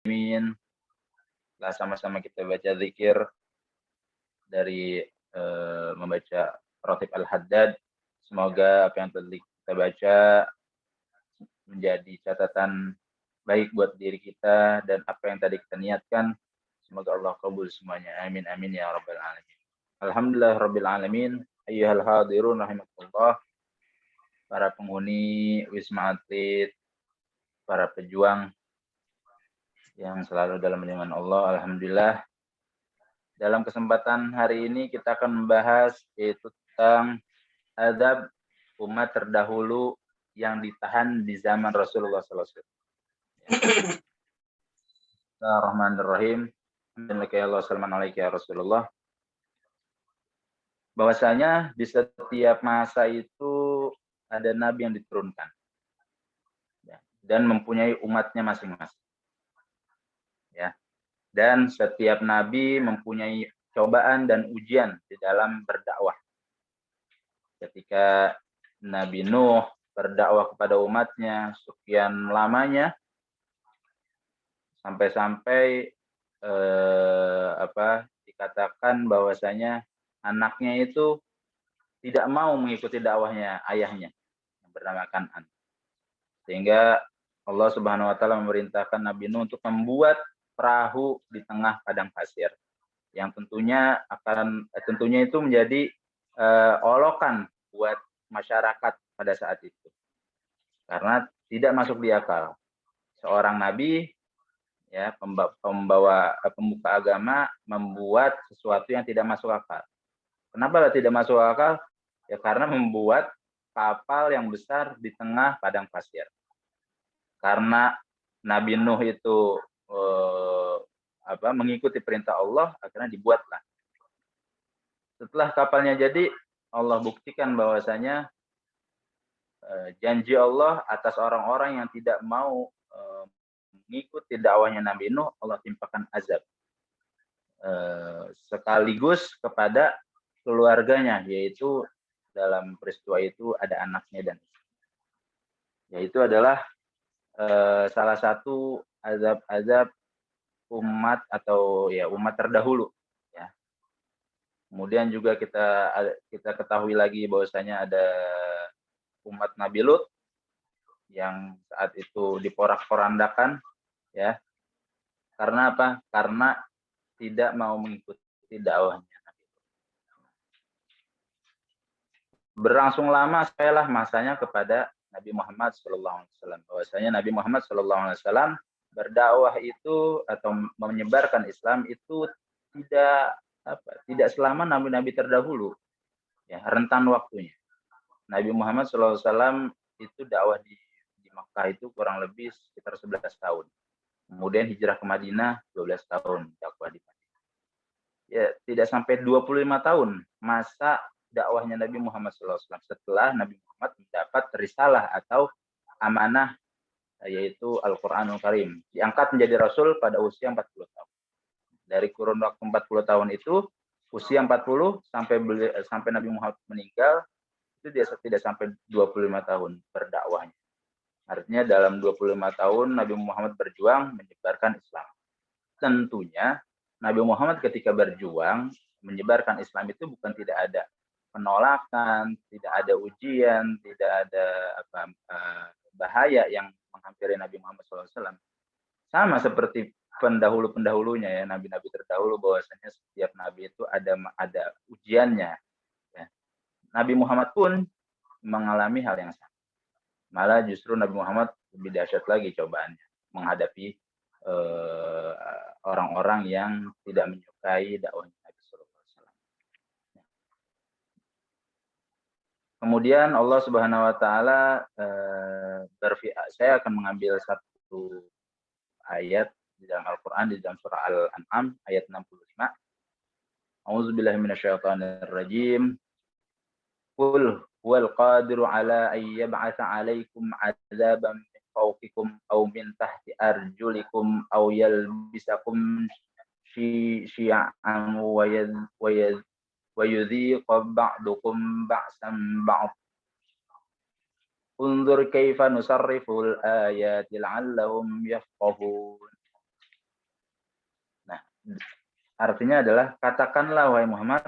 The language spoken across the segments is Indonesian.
Amin. Lah sama-sama kita baca zikir dari membaca Ratib Al-Haddad. Semoga apa yang tadi kita baca menjadi catatan baik buat diri kita, dan apa yang tadi kita niatkan semoga Allah kabul semuanya. Amin amin ya rabbal alamin. Alhamdulillah rabbil alamin. Ayyuhal hadirun rahimakumullah. Para penghuni Wisma Atlet, para pejuang yang selalu dalam lindungan Allah, alhamdulillah. Dalam kesempatan hari ini kita akan membahas yaitu tentang adab umat terdahulu yang ditahan di zaman Rasulullah SAW. Bismillahirrahmanirrahim. Alhamdulillah ya Rasulullah. Bahwasanya di setiap masa itu ada nabi yang diturunkan dan mempunyai umatnya masing-masing. Ya. Dan setiap nabi mempunyai cobaan dan ujian di dalam berdakwah. Ketika Nabi Nuh berdakwah kepada umatnya sekian lamanya, sampai-sampai dikatakan bahwasanya anaknya itu tidak mau mengikuti dakwahnya ayahnya yang bernama Kan'an. Sehingga Allah Subhanahu wa taala memerintahkan Nabi Nuh untuk membuat perahu di tengah padang pasir, yang tentunya itu menjadi olokan buat masyarakat pada saat itu, karena tidak masuk di akal seorang nabi, ya, pembuka agama membuat sesuatu yang tidak masuk akal. Kenapa tidak masuk akal? Ya karena membuat kapal yang besar di tengah padang pasir. Karena Nabi Nuh itu mengikuti perintah Allah, akhirnya dibuatlah. Setelah kapalnya jadi, Allah buktikan bahwasanya janji Allah atas orang-orang yang tidak mau mengikuti dakwahnya Nabi Nuh, Allah timpakan azab sekaligus kepada keluarganya, yaitu dalam peristiwa itu ada anaknya dan yaitu adalah salah satu azab-azab umat atau ya umat terdahulu, ya. Kemudian juga kita ketahui lagi bahwasanya ada umat Nabi Lut yang saat itu diporak-porandakan, ya. Karena apa? Karena tidak mau mengikuti dakwahnya Nabi Lut. Berlangsung lama sampailah masanya kepada Nabi Muhammad SAW. Bahwasanya Nabi Muhammad SAW berdakwah itu atau menyebarkan Islam itu tidak selama nabi-nabi terdahulu, ya, rentan waktunya. Nabi Muhammad SAW itu dakwah di Makkah itu kurang lebih sekitar 11 tahun. Kemudian hijrah ke Madinah 12 tahun dakwah di Madinah. Ya, tidak sampai 25 tahun masa dakwahnya Nabi Muhammad SAW setelah Nabi Muhammad mendapat risalah atau amanah, yaitu Al-Qur'anul Karim. Diangkat menjadi Rasul pada usia 40 tahun. Dari kurun waktu 40 tahun itu, usia 40 sampai Nabi Muhammad meninggal, itu dia tidak sampai 25 tahun berdakwahnya. Artinya dalam 25 tahun Nabi Muhammad berjuang menyebarkan Islam. Tentunya Nabi Muhammad ketika berjuang menyebarkan Islam itu bukan tidak ada penolakan, tidak ada ujian, tidak ada bahaya yang menghampiri Nabi Muhammad SAW. Sama seperti pendahulu-pendahulunya, ya, nabi-nabi terdahulu, bahwasanya setiap nabi itu ada ujiannya. Ya. Nabi Muhammad pun mengalami hal yang sama. Malah justru Nabi Muhammad lebih dahsyat lagi cobaannya menghadapi orang-orang yang tidak menyukai dakwahnya Nabi SAW. Kemudian Allah Subhanahu Wa Taala saya akan mengambil satu ayat di dalam Al-Quran, di dalam surah Al-An'am ayat 65. A'udzubillahi minasyaitonirrajim. Qul huwal qadiru ala an yab'atsa 'alaikum 'adzaban min fawqikum aw min tahti arjulikum aw yalbisakum syi'an wa yudhiqa ba'dukum ba'san ba'd. Unzur kaifa nusarriful ayati la'allahum yafqahun. Artinya adalah katakanlah wahai Muhammad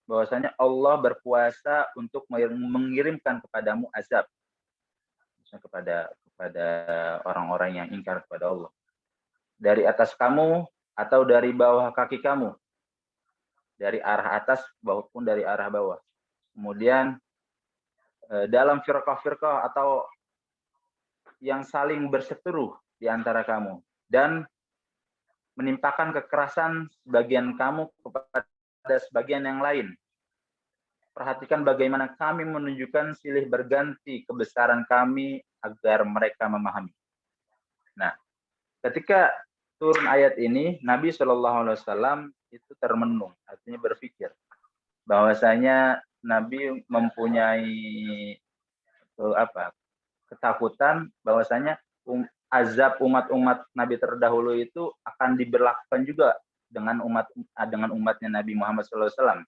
bahwasanya Allah berkuasa untuk mengirimkan kepadamu azab, kepada orang-orang yang ingkar kepada Allah, dari atas kamu atau dari bawah kaki kamu, dari arah atas maupun dari arah bawah. Kemudian dalam firqah-firqah atau yang saling berseteru di antara kamu, dan menimpakan kekerasan sebagian kamu kepada sebagian yang lain. Perhatikan bagaimana kami menunjukkan silih berganti kebesaran kami agar mereka memahami. Nah, ketika turun ayat ini, Nabi Shallallahu Alaihi Wasallam itu termenung, artinya berpikir bahwasanya Nabi mempunyai ketakutan bahwasanya azab umat-umat Nabi terdahulu itu akan diberlakukan juga dengan umatnya Nabi Muhammad SAW.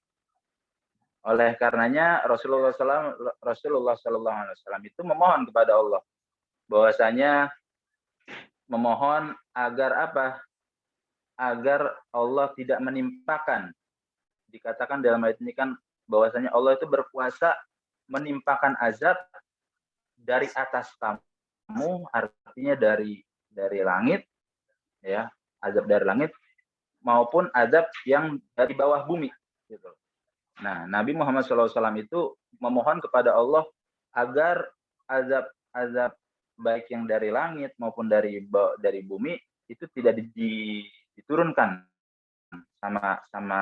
Oleh karenanya Rasulullah SAW itu memohon kepada Allah bahwasanya memohon agar agar Allah tidak menimpakan. Dikatakan dalam ayat ini kan bahwasanya Allah itu berkuasa menimpakan azab dari atas kamu, artinya dari langit, ya, azab dari langit, maupun azab yang dari bawah bumi, gitu. Nah, Nabi Muhammad SAW itu memohon kepada Allah agar azab baik yang dari langit maupun dari bumi itu tidak diturunkan sama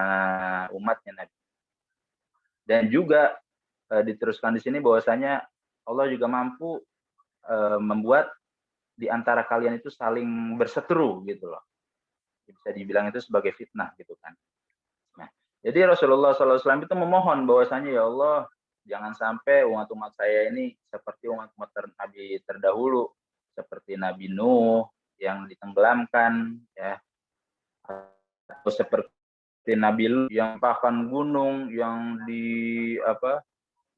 umatnya Nabi. Dan juga diteruskan di sini bahwasanya Allah juga mampu membuat di antara kalian itu saling berseteru gitu loh. Bisa dibilang itu sebagai fitnah gitu kan. Nah, jadi Rasulullah SAW itu memohon bahwasanya ya Allah, jangan sampai umat-umat saya ini seperti umat-umat Nabi terdahulu, seperti Nabi Nuh yang ditenggelamkan, ya, atau seperti Nabi Lut yang pakan gunung, yang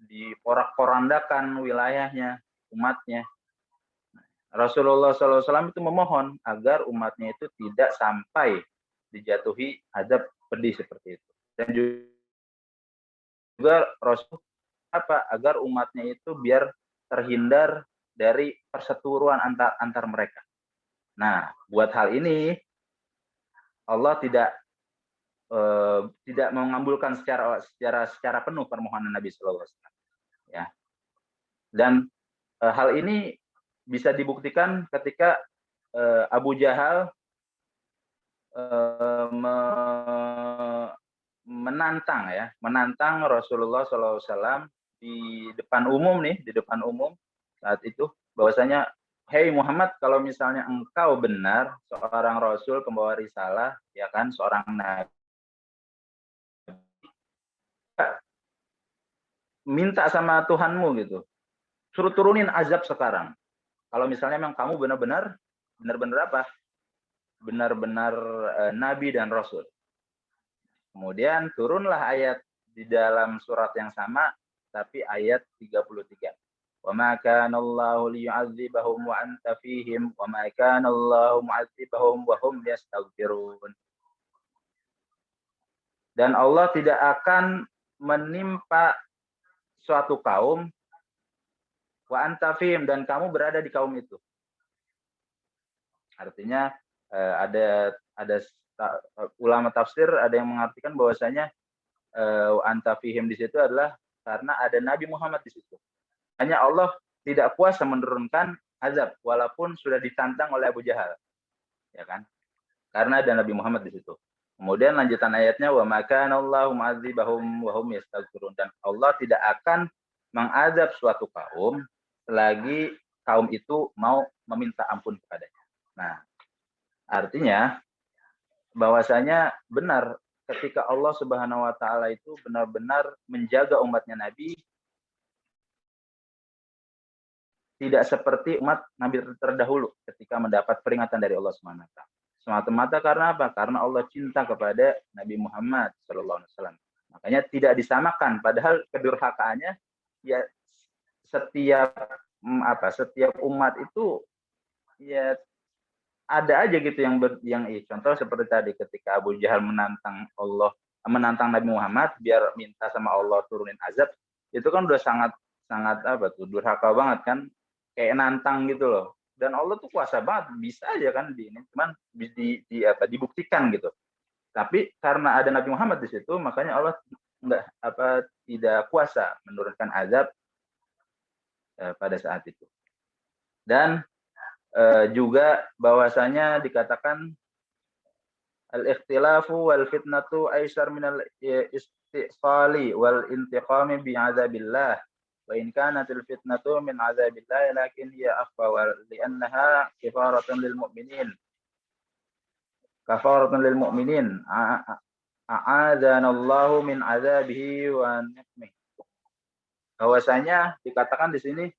diporak-porandakan wilayahnya, umatnya. Rasulullah SAW itu memohon agar umatnya itu tidak sampai dijatuhi azab pedih seperti itu. Dan juga Rasul agar umatnya itu biar terhindar dari perseteruan antar mereka. Nah, buat hal ini Allah tidak mengabulkan secara penuh permohonan Nabi Sallallahu Alaihi Wasallam. Ya. Dan hal ini bisa dibuktikan ketika Abu Jahal menantang Rasulullah SAW di depan umum saat itu, bahwasanya, hei Muhammad, kalau misalnya engkau benar seorang Rasul pembawa risalah, ya kan, seorang nabi, minta sama Tuhanmu gitu, suruh turunin azab sekarang. Kalau misalnya memang kamu benar-benar nabi dan rasul. Kemudian turunlah ayat di dalam surat yang sama, tapi ayat 33. Wa ma kana Allahu liyu'adzibahum wa anta fihim wa ma kana Allahu mu'adzibahum wa hum yastaghfirun. Dan Allah tidak akan menimpa suatu kaum wa anta fihim, dan kamu berada di kaum itu. Artinya ada ulama tafsir ada yang mengartikan bahwasanya anta fihim di situ adalah karena ada Nabi Muhammad di situ. Hanya Allah tidak kuasa menurunkan azab walaupun sudah ditantang oleh Abu Jahal. Ya kan? Karena ada Nabi Muhammad di situ. Kemudian lanjutan ayatnya wa makana Allahu mu'adzibahum wa hum yastaghfirun, dan Allah tidak akan mengazab suatu kaum selagi kaum itu mau meminta ampun kepadanya. Nah, artinya bahwasanya benar ketika Allah Subhanahu wa taala itu benar-benar menjaga umatnya Nabi, tidak seperti umat Nabi terdahulu ketika mendapat peringatan dari Allah Subhanahu wa taala. Semata-mata karena apa? Karena Allah cinta kepada Nabi Muhammad SAW. Makanya tidak disamakan, padahal kedurhakaannya ya setiap umat itu ya ada aja gitu yang contoh seperti tadi ketika Abu Jahal menantang Nabi Muhammad biar minta sama Allah turunin azab, itu kan udah sangat sangat apa tuh durhaka banget kan, kayak nantang gitu loh. Dan Allah tuh kuasa banget, bisa aja kan di ini, cuman dibuktikan gitu. Tapi karena ada Nabi Muhammad di situ, makanya Allah tidak kuasa menurunkan azab pada saat itu. Dan juga bahwasanya dikatakan al-ikhtilafu wal fitnatu aisar minal istisali wal intiqami bi'adzabillah wa in kanatil fitnatu min adzabillah lakin hiya akhfa li'annaha kafaratun lil mu'minin a'adzanallahu min adzabihi wa nikmih. Bahwasanya dikatakan di sini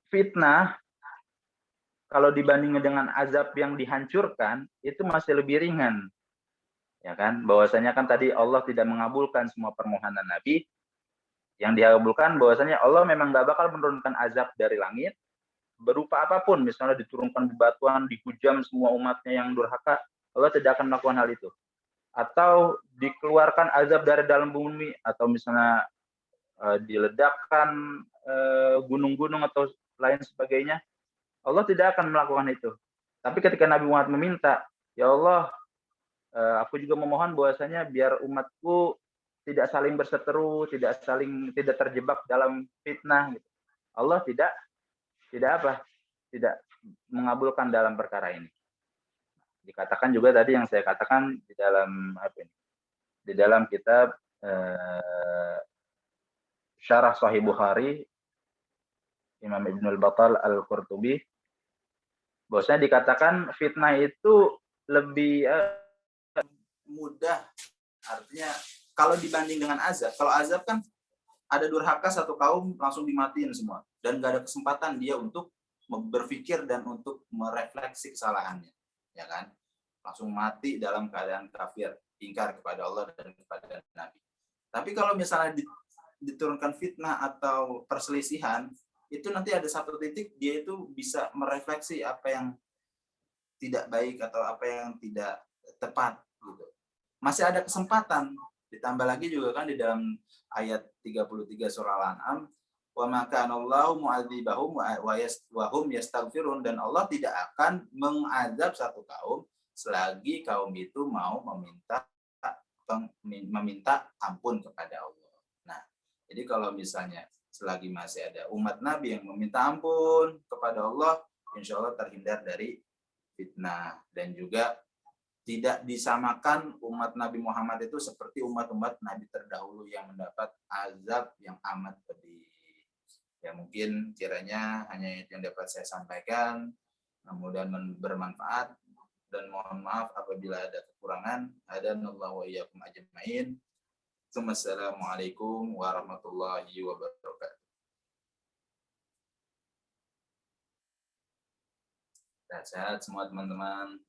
fitnah kalau dibandingkan dengan azab yang dihancurkan itu masih lebih ringan. Ya kan? Bahwasanya kan tadi Allah tidak mengabulkan semua permohonan Nabi. Yang dikabulkan bahwasanya Allah memang nggak bakal menurunkan azab dari langit berupa apapun, misalnya diturunkan bebatuan, dihujam semua umatnya yang durhaka, Allah tidak akan melakukan hal itu. Atau dikeluarkan azab dari dalam bumi, atau misalnya diledakkan gunung-gunung atau lain sebagainya, Allah tidak akan melakukan itu. Tapi ketika Nabi Muhammad meminta, ya Allah, aku juga memohon bahwasanya biar umatku tidak saling berseteru, tidak terjebak dalam fitnah. Gitu. Allah tidak mengabulkan dalam perkara ini. Dikatakan juga tadi yang saya katakan di dalam di dalam kitab Syarah Sahih Bukhari Imam Ibnul Battal Al-Qurtubi, bahwasanya dikatakan fitnah itu lebih mudah, artinya kalau dibanding dengan azab. Kalau azab kan ada durhaka satu kaum langsung dimatiin semua dan gak ada kesempatan dia untuk berpikir dan untuk merefleksi kesalahannya, ya kan? Langsung mati dalam keadaan kafir, ingkar kepada Allah dan kepada Nabi. Tapi kalau misalnya diturunkan fitnah atau perselisihan, itu nanti ada satu titik dia itu bisa merefleksi apa yang tidak baik atau apa yang tidak tepat gitu. Masih ada kesempatan. Ditambah lagi juga kan di dalam ayat 33 surah Al-An'am, wa ma kana Allahu mu'adzibahum wa hum yastaghfirun, dan Allah tidak akan mengazab satu kaum selagi kaum itu mau meminta ampun kepada Allah. Nah, jadi kalau misalnya selagi masih ada umat Nabi yang meminta ampun kepada Allah, insya Allah terhindar dari fitnah. Dan juga tidak disamakan umat Nabi Muhammad itu seperti umat-umat Nabi terdahulu yang mendapat azab yang amat pedih. Ya mungkin kiranya hanya itu yang dapat saya sampaikan. Mudah-mudahan bermanfaat dan mohon maaf apabila ada kekurangan. Hadanallahu wa iyyakum ajmain. Wassalamualaikum warahmatullahi wabarakatuh. Sehat semua teman-teman.